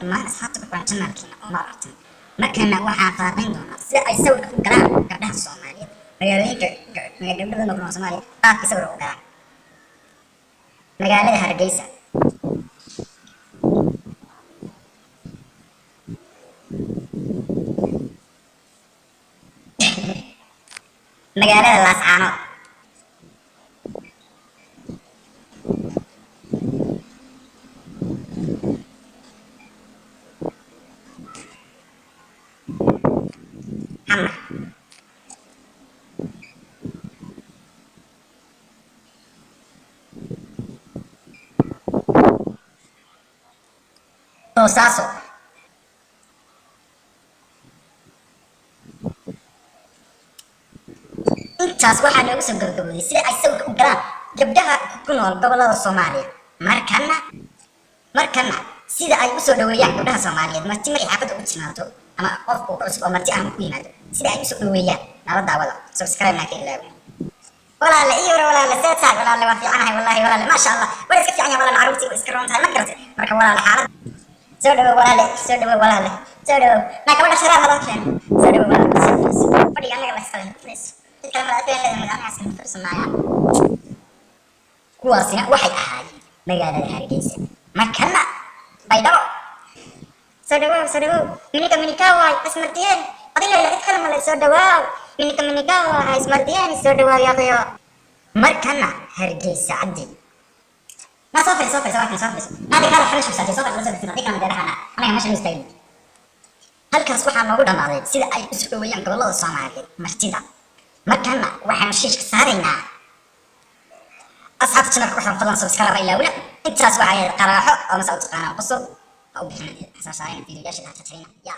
dhammaan asxaabta ku channelkeena oo maaragtay markana waxaan faaqayn doonaa sida ay sawirka u galaan gabdhaha Soomaaliyeed magaalooyinka gabdhaha noqon Soomaaliya qaabka sawir u galaan magaalada Hargeysa magaalada Laascaanood Boosaaso intaas waxaa noogu soo gabagabowday sida ay sawirka u galaan gabdhaha ku nool gobollada Soomaaliya markana sida ay u soo dhaweeyaan gabdhaha Soomaaliyeed marti markay xaafadda u timaado ama qofku cusub oo marti ah ku yimaado sida ay u soo dhaweeyaan nala daawada subscribe-na ka ilaawi walaal iyo walaal seetaa walaal waa fiicanahay wallahi walaal ma sha Allah wala iska fiican yahay walaal caruurtii iska roontahay ma garatay marka walaal xaalad soo dhawo walaal soo dhawo ma ka wada sharaab hada keen soo dhawo walaal fadhiga anaga la iska fadhiis kuwaasina waxay ahaayeen magaalada Hargeysa markana baydhabo soo dhawow minika waay ismartiyeen adiga la iskala malay soo dhawow minika waay ismartiyeen soo dhawow yaaqyo markana Hargeysa caddi ما صافي هذه كانت حرش وساتي صافي هذيك أنا دارها أنا مش مستعد هل كان صباح ما قلنا معي سيد أي أسبوع ويان قبل الله الصومالي مرتين مركنا وحنا شيش كسارينا أصحاب الشنب وحنا فضلنا سبسكرايب إلا ولا أنت أسبوع قراحة أو مسألة قناة قصر أو بحنا حساسين في رجاش اللي هتترينا يا